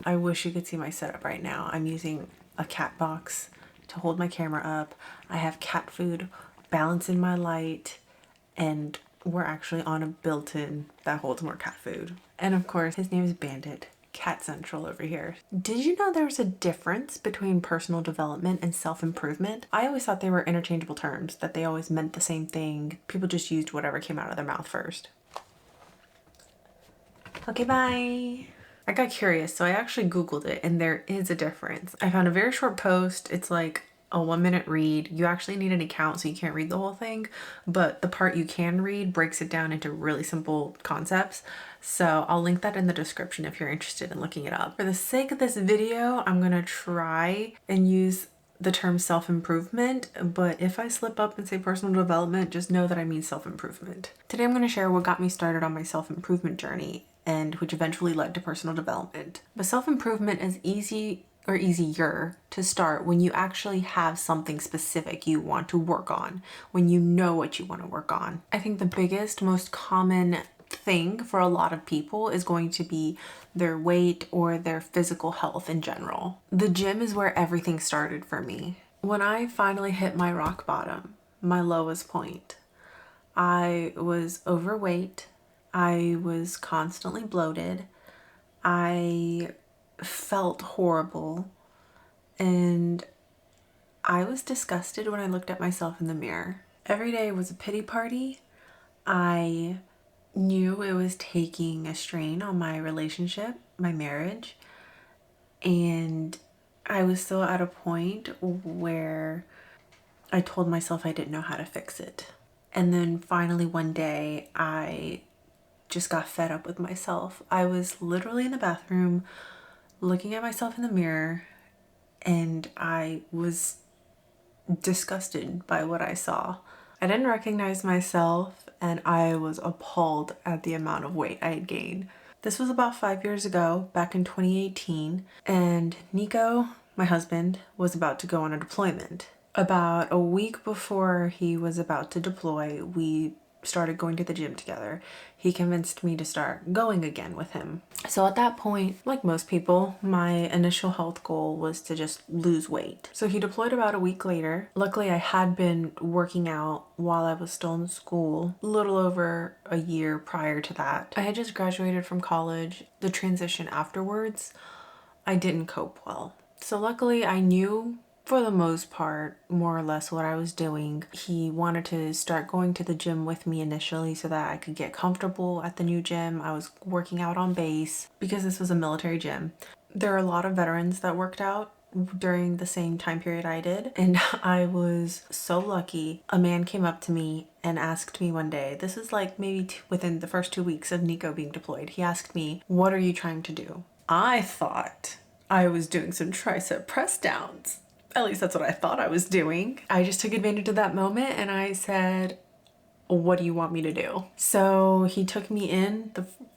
I wish you could see my setup right now. I'm using a cat box to hold my camera up. I have cat food balancing my light, and we're actually on a built-in that holds more cat food. And of course, his name is Bandit. Cat Central over here. Did you know there's a difference between personal development and self-improvement? I always thought they were interchangeable terms, that they always meant the same thing. People just used whatever came out of their mouth first. Okay, bye. I got curious, so I actually Googled it, and there is a difference. I found a very short post. It's like a 1-minute read. You actually need an account, so you can't read the whole thing, but the part you can read breaks it down into really simple concepts. So I'll link that in the description if you're interested in looking it up. For the sake of this video, I'm gonna try and use the term self-improvement, but if I slip up and say personal development, just know that I mean self-improvement. Today I'm going to share what got me started on my self-improvement journey and which eventually led to personal development. But self-improvement is easy or easier to start when you actually have something specific you want to work on, when you know what you want to work on. I think the biggest, most common thing for a lot of people is going to be their weight or their physical health in general. The gym is where everything started for me. When I finally hit my rock bottom, my lowest point, I was overweight. I was constantly bloated. I felt horrible, and I was disgusted when I looked at myself in the mirror. Every day was a pity party. I knew it was taking a strain on my relationship, my marriage, and I was still at a point where I told myself I didn't know how to fix it. And then finally one day I just got fed up with myself. I was literally in the bathroom looking at myself in the mirror, and I was disgusted by what I saw. I didn't recognize myself, and I was appalled at the amount of weight I had gained. This was about 5 years ago, back in 2018, and Nico, my husband, was about to go on a deployment. About a week before he was about to deploy, we started going to the gym together. He convinced me to start going again with him. So at that point, like most people, my initial health goal was to just lose weight. So he deployed about a week later. Luckily, I had been working out while I was still in school, a little over a year prior to that. I had just graduated from college. The transition afterwards, I didn't cope well. So luckily, I knew for the most part, more or less what I was doing. He wanted to start going to the gym with me initially so that I could get comfortable at the new gym. I was working out on base because this was a military gym. There are a lot of veterans that worked out during the same time period I did, and I was so lucky. A man came up to me and asked me one day, this is like maybe within the first 2 weeks of Nico being deployed, he asked me, "What are you trying to do?" I thought I was doing some tricep press downs. At least that's what I thought I was doing. I just took advantage of that moment and I said, "What do you want me to do?" So he took me in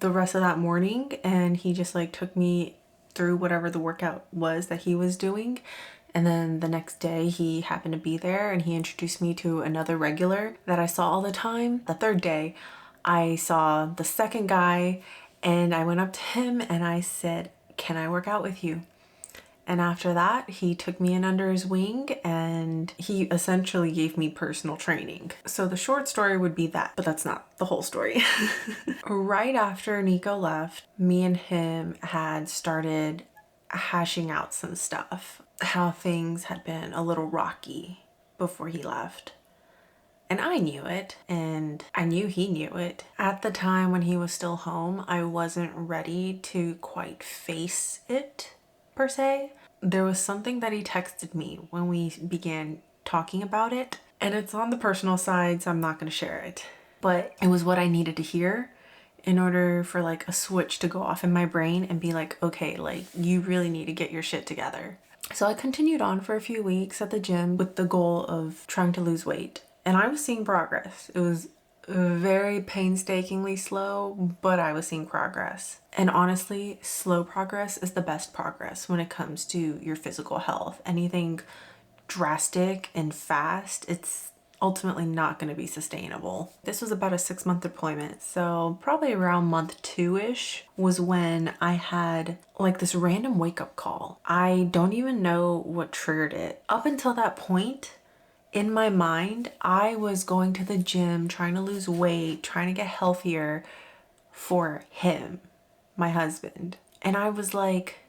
the rest of that morning, and he just like took me through whatever the workout was that he was doing. And then the next day he happened to be there, and he introduced me to another regular that I saw all the time. The third day I saw the second guy, and I went up to him and I said, "Can I work out with you?" And after that, he took me in under his wing, and he essentially gave me personal training. So the short story would be that, but that's not the whole story. Right after Nico left, me and him had started hashing out some stuff, how things had been a little rocky before he left. And I knew it, and I knew he knew it. At the time when he was still home, I wasn't ready to quite face it, per se. There was something that he texted me when we began talking about it, and it's on the personal side, so I'm not going to share it. But it was what I needed to hear in order for like a switch to go off in my brain and be like, okay, like you really need to get your shit together. So I continued on for a few weeks at the gym with the goal of trying to lose weight, and I was seeing progress. It was very painstakingly slow, but I was seeing progress. And honestly, slow progress is the best progress when it comes to your physical health. Anything drastic and fast, it's ultimately not going to be sustainable. This was about a 6-month deployment, so probably around month 2-ish was when I had like this random wake-up call. I don't even know what triggered it. Up until that point, in my mind, I was going to the gym, trying to lose weight, trying to get healthier for him, my husband. And I was like,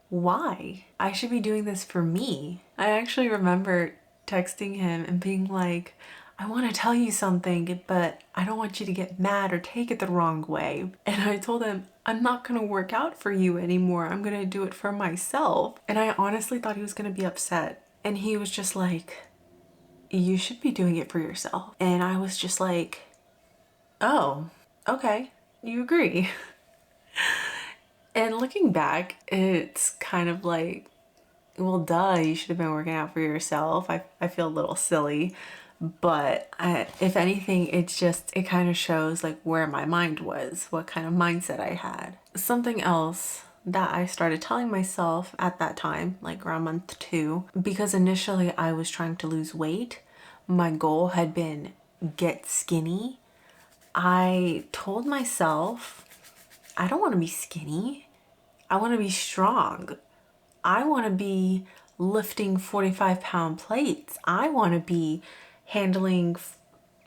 why? I should be doing this for me. I actually remember texting him and being like, I want to tell you something, but I don't want you to get mad or take it the wrong way. And I told him, I'm not going to work out for you anymore. I'm going to do it for myself. And I honestly thought he was going to be upset. And he was just like, you should be doing it for yourself. And I was just like, oh, okay, you agree. And looking back, it's kind of like, well, duh, you should have been working out for yourself. I feel a little silly, but if anything, it kind of shows like where my mind was, what kind of mindset I had. Something else that I started telling myself at that time, like around month 2, because initially I was trying to lose weight. My goal had been get skinny. I told myself, I don't want to be skinny. I want to be strong. I want to be lifting 45-pound plates. I want to be handling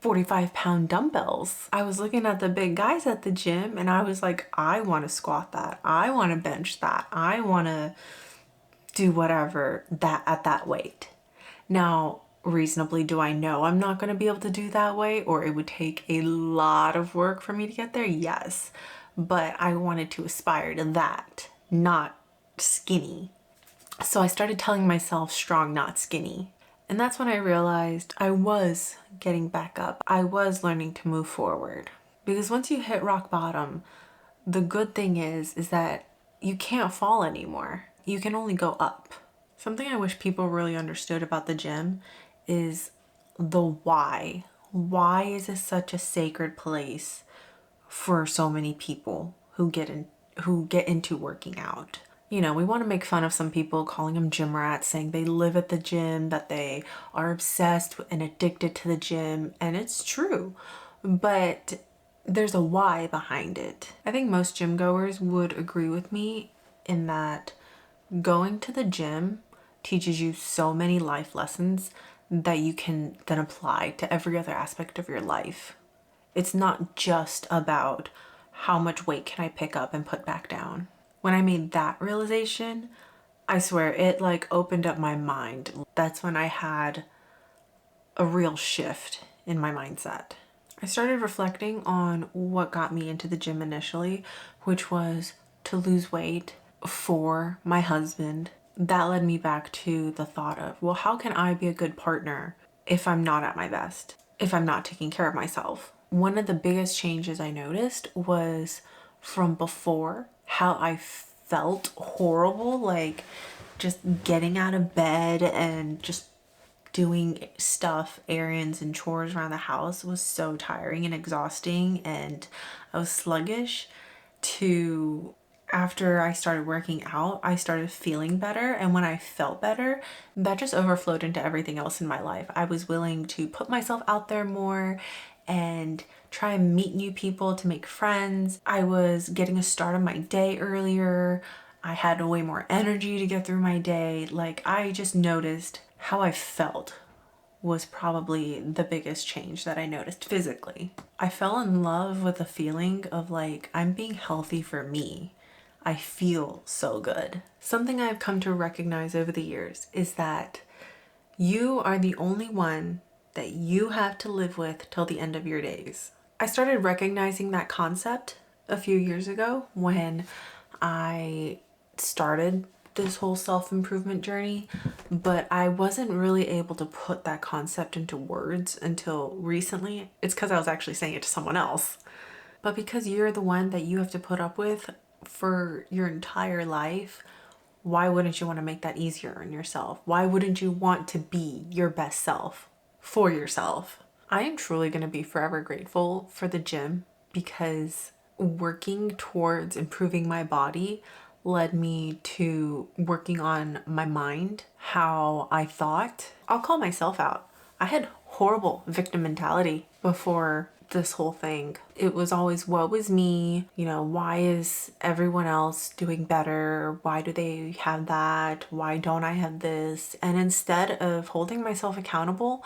45-pound dumbbells. I was looking at the big guys at the gym and I was like, I want to squat that. I want to bench that. I want to do whatever that at that weight. Now, reasonably, do I know I'm not going to be able to do that way, or it would take a lot of work for me to get there? Yes. But I wanted to aspire to that, not skinny. So I started telling myself strong, not skinny. And that's when I realized I was getting back up. I was learning to move forward. Because once you hit rock bottom, the good thing is that you can't fall anymore. You can only go up. Something I wish people really understood about the gym is the why. Why is it such a sacred place for so many people who get into working out? You know, we want to make fun of some people, calling them gym rats, saying they live at the gym, that they are obsessed and addicted to the gym, and it's true. But there's a why behind it. I think most gym goers would agree with me in that going to the gym teaches you so many life lessons that you can then apply to every other aspect of your life. It's not just about how much weight can I pick up and put back down. When I made that realization, I swear it like opened up my mind. That's when I had a real shift in my mindset. I started reflecting on what got me into the gym initially, which was to lose weight for my husband. That led me back to the thought of, well, how can I be a good partner if I'm not at my best, if I'm not taking care of myself? One of the biggest changes I noticed was from before, how I felt horrible, like just getting out of bed and just doing stuff, errands and chores around the house was so tiring and exhausting, and I was sluggish, to after I started working out, I started feeling better. And when I felt better, that just overflowed into everything else in my life. I was willing to put myself out there more and try and meet new people, to make friends. I was getting a start on my day earlier. I had way more energy to get through my day. Like, I just noticed how I felt was probably the biggest change that I noticed physically. I fell in love with the feeling of like, I'm being healthy for me. I feel so good. Something I've come to recognize over the years is that you are the only one that you have to live with till the end of your days. I started recognizing that concept a few years ago when I started this whole self-improvement journey, but I wasn't really able to put that concept into words until recently. It's because I was actually saying it to someone else. But because you're the one that you have to put up with for your entire life, why wouldn't you want to make that easier on yourself? Why wouldn't you want to be your best self for yourself? I am truly going to be forever grateful for the gym, because working towards improving my body led me to working on my mind, how I thought. I'll call myself out. I had horrible victim mentality before this whole thing. It was always, woe is me, you know, why is everyone else doing better? Why do they have that? Why don't I have this? And instead of holding myself accountable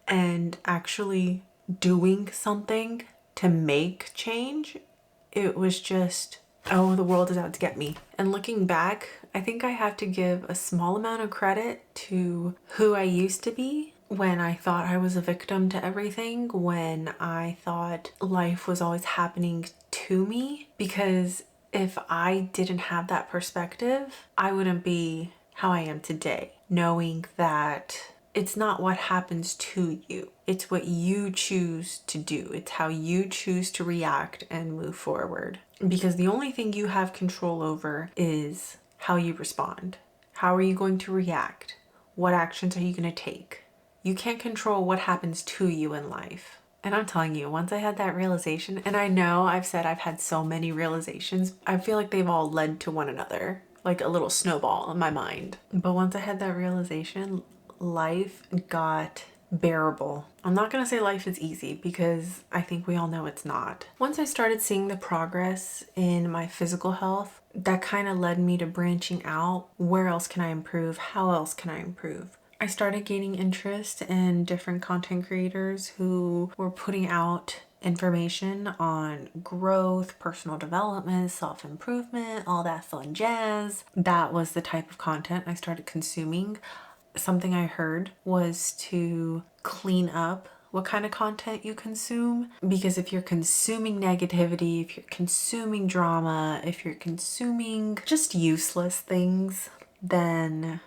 and actually doing something to make change, it was just, oh, the world is out to get me. And looking back, I think I have to give a small amount of credit to who I used to be when I thought I was a victim to everything, when I thought life was always happening to me. Because if I didn't have that perspective, I wouldn't be how I am today, knowing that it's not what happens to you. It's what you choose to do. It's how you choose to react and move forward. Because the only thing you have control over is how you respond. How are you going to react? What actions are you going to take? You can't control what happens to you in life. And I'm telling you, once I had that realization, and I know I've said I've had so many realizations, I feel like they've all led to one another, like a little snowball in my mind. But once I had that realization, life got bearable. I'm not gonna say life is easy because I think we all know it's not. Once I started seeing the progress in my physical health, that kind of led me to branching out. Where else can I improve? How else can I improve? I started gaining interest in different content creators who were putting out information on growth, personal development, self-improvement, all that fun jazz. That was the type of content I started consuming. Something I heard was to clean up what kind of content you consume, because if you're consuming negativity, if you're consuming drama, if you're consuming just useless things, then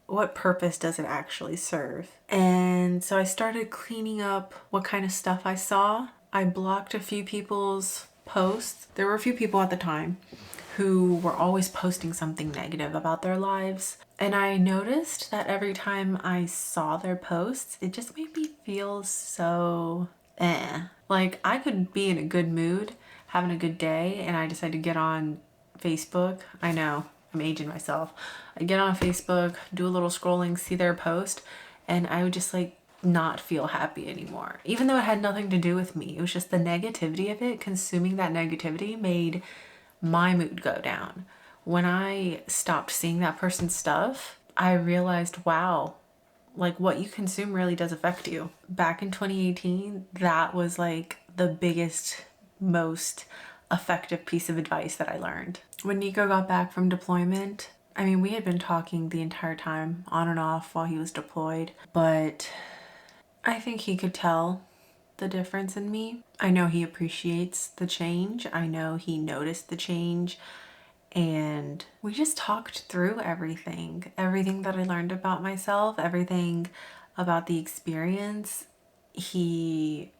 what purpose does it actually serve? And so I started cleaning up what kind of stuff I saw. I blocked a few people's posts. There were a few people at the time who were always posting something negative about their lives. And I noticed that every time I saw their posts, it just made me feel so Like I could be in a good mood, having a good day, and I decided to get on Facebook. I know, I'm aging myself. I get on Facebook, do a little scrolling, see their post, and I would just like not feel happy anymore. Even though it had nothing to do with me. It was just the negativity of it. Consuming that negativity made my mood go down. When I stopped seeing that person's stuff, I realized, wow, like what you consume really does affect you. Back in 2018, that was like the biggest, most effective piece of advice that I learned. When Nico got back from deployment, I mean, we had been talking the entire time, on and off while he was deployed, but I think he could tell the difference in me. I know he appreciates the change. I know he noticed the change. And we just talked through everything that I learned about myself, everything about the experience. He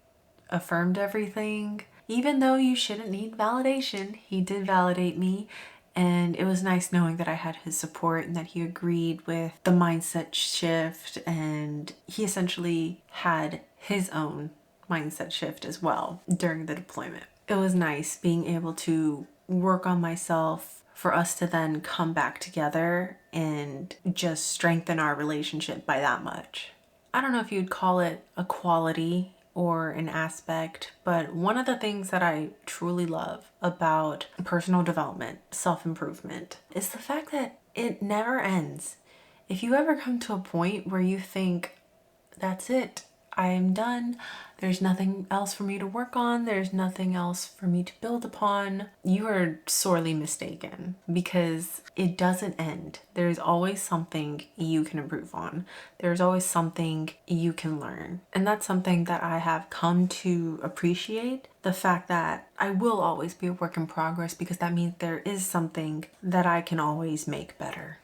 affirmed everything. Even though you shouldn't need validation, he did validate me. And it was nice knowing that I had his support and that he agreed with the mindset shift. And he essentially had his own mindset shift as well during the deployment. It was nice being able to work on myself for us to then come back together and just strengthen our relationship by that much. I don't know if you'd call it a quality or an aspect, but one of the things that I truly love about personal development, self-improvement, is the fact that it never ends. If you ever come to a point where you think, that's it, I am done, there's nothing else for me to work on, there's nothing else for me to build upon, you are sorely mistaken, because it doesn't end. There's always something you can improve on. There's always something you can learn. And that's something that I have come to appreciate, the fact that I will always be a work in progress, because that means there is something that I can always make better.